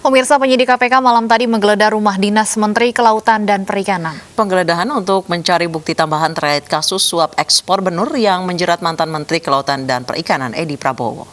Pemirsa, penyidik KPK malam tadi menggeledah rumah dinas Menteri Kelautan dan Perikanan. Penggeledahan untuk mencari bukti tambahan terkait kasus suap ekspor benur yang menjerat mantan Menteri Kelautan dan Perikanan Edi Prabowo.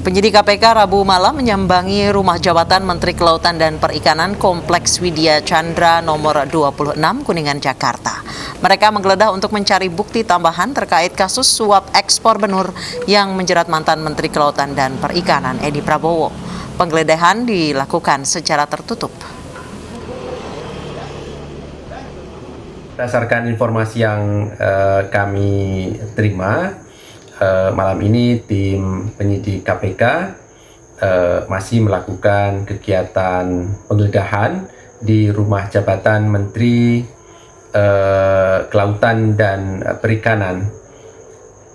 Penyidik KPK Rabu malam menyambangi rumah jabatan Menteri Kelautan dan Perikanan Kompleks Widya Chandra nomor 26 Kuningan, Jakarta. Mereka menggeledah untuk mencari bukti tambahan terkait kasus suap ekspor benur yang menjerat mantan Menteri Kelautan dan Perikanan Edi Prabowo. Penggeledahan dilakukan secara tertutup. Berdasarkan informasi yang kami terima, malam ini tim penyidik KPK masih melakukan kegiatan penggeledahan di rumah jabatan Menteri Kelautan dan Perikanan.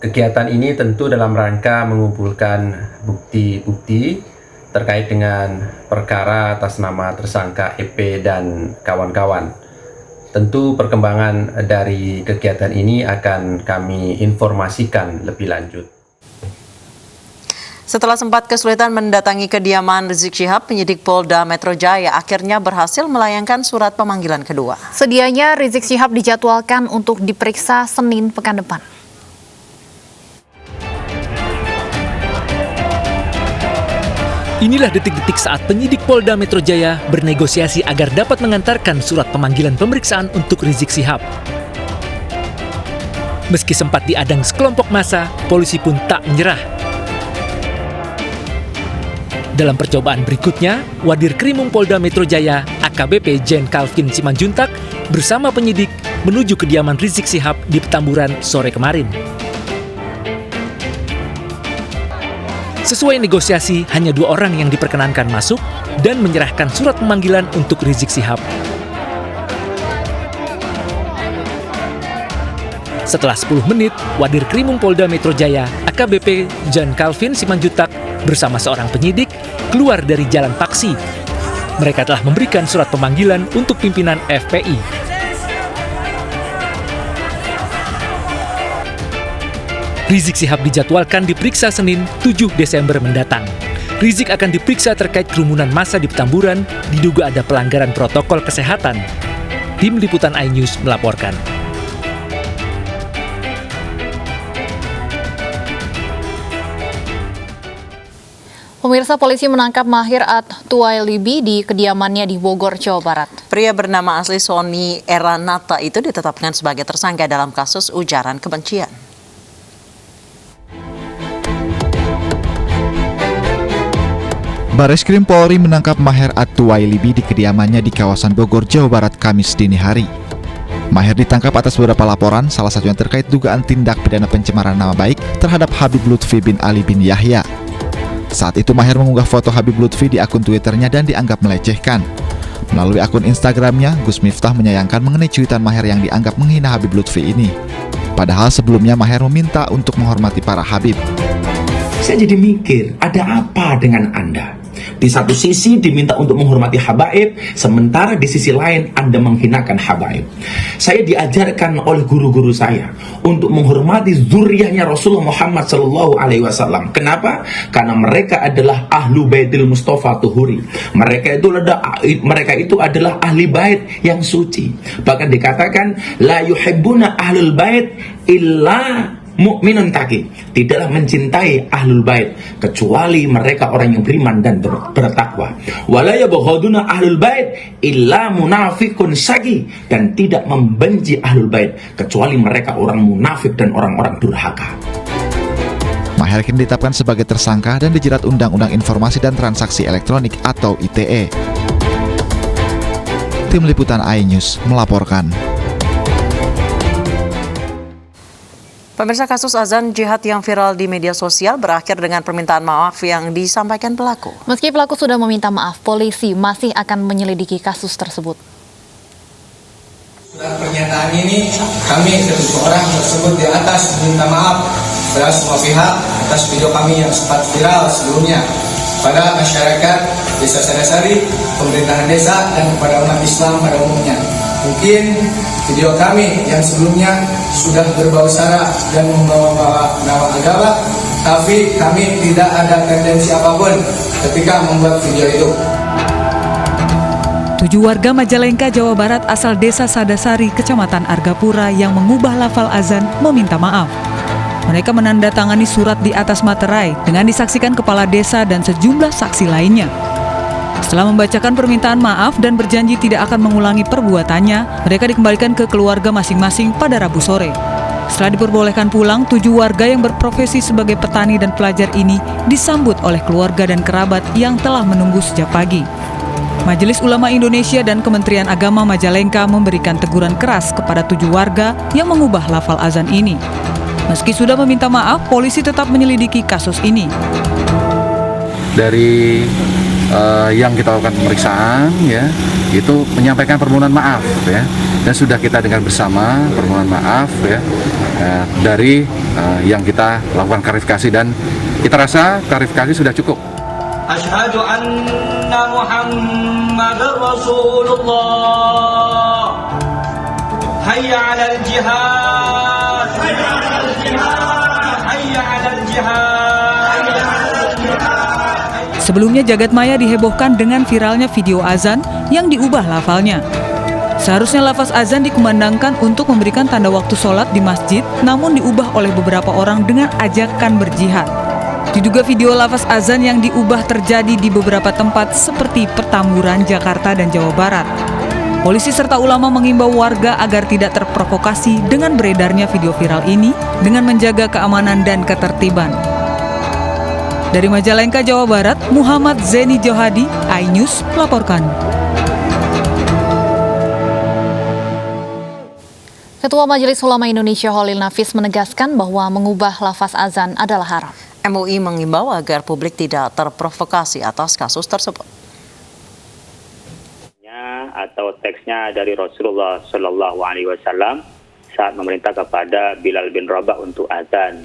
Kegiatan ini tentu dalam rangka mengumpulkan bukti-bukti terkait dengan perkara atas nama tersangka EP dan kawan-kawan. Tentu perkembangan dari kegiatan ini akan kami informasikan lebih lanjut. Setelah sempat kesulitan mendatangi kediaman Rizik Syihab, penyidik Polda Metro Jaya akhirnya berhasil melayangkan surat pemanggilan kedua. Sedianya Rizik Syihab dijadwalkan untuk diperiksa Senin pekan depan. Inilah detik-detik saat penyidik Polda Metro Jaya bernegosiasi agar dapat mengantarkan surat pemanggilan pemeriksaan untuk Rizik Syihab. Meski sempat diadang sekelompok massa, polisi pun tak menyerah. Dalam percobaan berikutnya, Wadir Krimum Polda Metro Jaya, AKBP Jen Calvin Simanjuntak, bersama penyidik menuju kediaman Rizik Syihab di Petamburan sore kemarin. Sesuai negosiasi, hanya 2 orang yang diperkenankan masuk dan menyerahkan surat pemanggilan untuk Rizik Syihab. Setelah 10 menit, Wadir Krimum Polda Metro Jaya, AKBP Jan Calvin Simanjuntak, bersama seorang penyidik keluar dari Jalan Paksi. Mereka telah memberikan surat pemanggilan untuk pimpinan FPI. Rizik Syihab dijadwalkan diperiksa Senin 7 Desember mendatang. Rizik akan diperiksa terkait kerumunan massa di Petamburan, diduga ada pelanggaran protokol kesehatan. Tim Liputan iNews melaporkan. Pemirsa, polisi menangkap Mahir At-Tuwailibi di kediamannya di Bogor, Jawa Barat. Pria bernama asli Sony Eranata itu ditetapkan sebagai tersangka dalam kasus ujaran kebencian. Bareskrim Polri menangkap Mahir At-Tuwailibi di kediamannya di kawasan Bogor, Jawa Barat, Kamis dini hari. Mahir ditangkap atas beberapa laporan, salah satunya terkait dugaan tindak pidana pencemaran nama baik terhadap Habib Lutfi bin Ali bin Yahya. Saat itu Mahir mengunggah foto Habib Lutfi di akun Twitternya dan dianggap melecehkan. Melalui akun Instagramnya, Gus Miftah menyayangkan mengenai cuitan Mahir yang dianggap menghina Habib Lutfi ini. Padahal sebelumnya Mahir meminta untuk menghormati para Habib. Saya jadi mikir, ada apa dengan Anda? Di satu sisi diminta untuk menghormati habaib, sementara di sisi lain Anda menghinakan habaib. Saya diajarkan oleh guru-guru saya untuk menghormati zuriyahnya Rasulullah Muhammad SAW. Kenapa? Karena mereka adalah ahlu baitil Mustafa Tuhuri. Mereka itu adalah ahli bait yang suci. Bahkan dikatakan la yuhibbuna ahlul bait illa mukminun taqi, tidaklah mencintai ahlul bait kecuali mereka orang yang beriman dan bertakwa. Wala yabghaduna ahlul bait illa munafiqun syaqi, dan tidak membenci ahlul bait kecuali mereka orang munafik dan orang-orang durhaka. Mahir kini ditetapkan sebagai tersangka dan dijerat Undang-Undang Informasi dan Transaksi Elektronik atau ITE. Tim Liputan iNews melaporkan. Pemirsa, kasus azan jihad yang viral di media sosial berakhir dengan permintaan maaf yang disampaikan pelaku. Meski pelaku sudah meminta maaf, polisi masih akan menyelidiki kasus tersebut. Dalam pernyataan ini, kami kedua orang tersebut di atas minta maaf kepada semua pihak atas video kami yang sempat viral sebelumnya pada masyarakat Desa Sadasari, pemerintahan desa, dan kepada umat Islam pada umumnya. Mungkin video kami yang sebelumnya sudah berbau sara dan membawa nama agama, tapi kami tidak ada tendensi apapun ketika membuat video itu. 7 warga Majalengka, Jawa Barat asal Desa Sadasari, Kecamatan Argapura yang mengubah lafal azan meminta maaf. Mereka menandatangani surat di atas materai dengan disaksikan kepala desa dan sejumlah saksi lainnya. Setelah membacakan permintaan maaf dan berjanji tidak akan mengulangi perbuatannya, mereka dikembalikan ke keluarga masing-masing pada Rabu sore. Setelah diperbolehkan pulang, 7 warga yang berprofesi sebagai petani dan pelajar ini disambut oleh keluarga dan kerabat yang telah menunggu sejak pagi. Majelis Ulama Indonesia dan Kementerian Agama Majalengka memberikan teguran keras kepada 7 warga yang mengubah lafal azan ini. Meski sudah meminta maaf, polisi tetap menyelidiki kasus ini. Dari yang kita lakukan pemeriksaan, ya, itu menyampaikan permohonan maaf, ya, dan sudah kita dengar bersama permohonan maaf, ya, dari yang kita lakukan klarifikasi, dan kita rasa klarifikasi sudah cukup. Asyhadu anna Muhammadar Rasulullah. Hayya 'alal jihad. Hayya 'alal jihad. Hayya 'alal jihad. Sebelumnya jagat maya dihebohkan dengan viralnya video azan yang diubah lafalnya. Seharusnya lafaz azan dikumandangkan untuk memberikan tanda waktu sholat di masjid, namun diubah oleh beberapa orang dengan ajakan berjihad. Diduga video lafaz azan yang diubah terjadi di beberapa tempat seperti Petamburan, Jakarta, dan Jawa Barat. Polisi serta ulama mengimbau warga agar tidak terprovokasi dengan beredarnya video viral ini dengan menjaga keamanan dan ketertiban. Dari Majalengka, Jawa Barat, Muhammad Zeni Johadi, iNews melaporkan. Ketua Majelis Ulama Indonesia Holil Nafis menegaskan bahwa mengubah lafaz azan adalah haram. MUI mengimbau agar publik tidak terprovokasi atas kasus tersebut. Atau teksnya dari Rasulullah Shallallahu Alaihi Wasallam saat memerintah kepada Bilal bin Rabah untuk azan.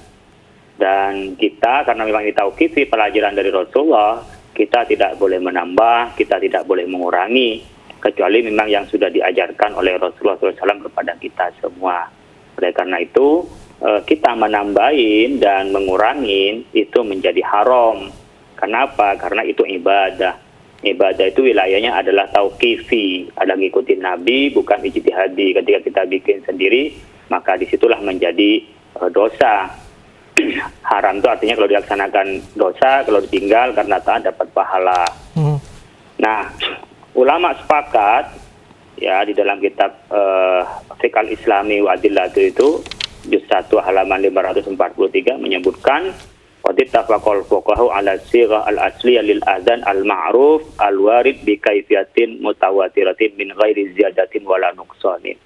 Dan kita karena memang ini tauqifi pelajaran dari Rasulullah, kita tidak boleh menambah, kita tidak boleh mengurangi, kecuali memang yang sudah diajarkan oleh Rasulullah SAW kepada kita semua. Oleh karena itu, kita menambahin dan mengurangin itu menjadi haram. Kenapa? Karena itu ibadah. Ibadah itu wilayahnya adalah tauqifi, ada ngikutin Nabi, bukan ijtihadi. Ketika kita bikin sendiri, maka disitulah menjadi dosa. Haram itu artinya kalau dilaksanakan dosa, kalau ditinggal karena taat dapat pahala. Nah, ulama sepakat ya di dalam kitab Fiqh al-Islami wa Adillatu itu juz 1 halaman 543 menyebutkan qad ittafaqal fuqaha ala sighah al-asliyah lil adzan al-ma'ruf al-warid bi kaifiyatin mutawatiratin min ghairi ziyadatin wala nuqsanin.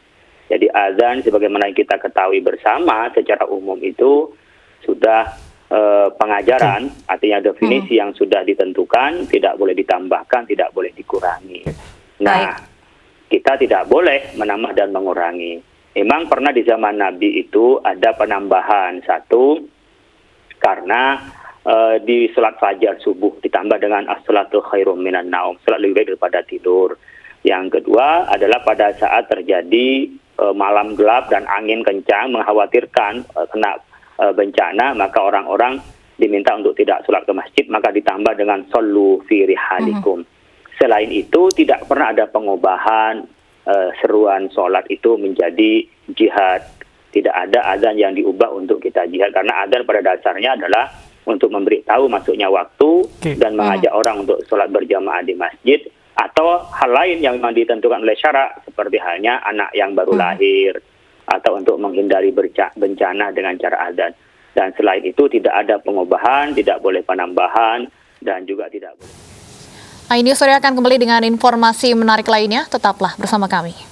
Jadi azan sebagaimana kita ketahui bersama secara umum itu sudah pengajaran, artinya definisi yang sudah ditentukan, tidak boleh ditambahkan, tidak boleh dikurangi. Nah, kita tidak boleh menambah dan mengurangi. Memang pernah di zaman Nabi itu ada penambahan satu, karena di sholat fajar subuh ditambah dengan as-salatu khairum minan naum, sholat lebih baik daripada tidur. Yang kedua adalah pada saat terjadi malam gelap dan angin kencang mengkhawatirkan kena bencana, maka orang-orang diminta untuk tidak sholat ke masjid, maka ditambah dengan shollu fi rihalikum. Selain itu tidak pernah ada pengubahan seruan sholat itu menjadi jihad. Tidak ada azan yang diubah untuk kita jihad, karena azan pada dasarnya adalah untuk memberitahu masuknya waktu dan mengajak orang untuk sholat berjamaah di masjid, atau hal lain yang memang ditentukan oleh syarak, seperti halnya anak yang baru lahir, atau untuk menghindari bencana dengan cara azan. Dan selain itu tidak ada pengubahan, tidak boleh penambahan, dan juga tidak boleh. iNews sore akan kembali dengan informasi menarik lainnya, tetaplah bersama kami.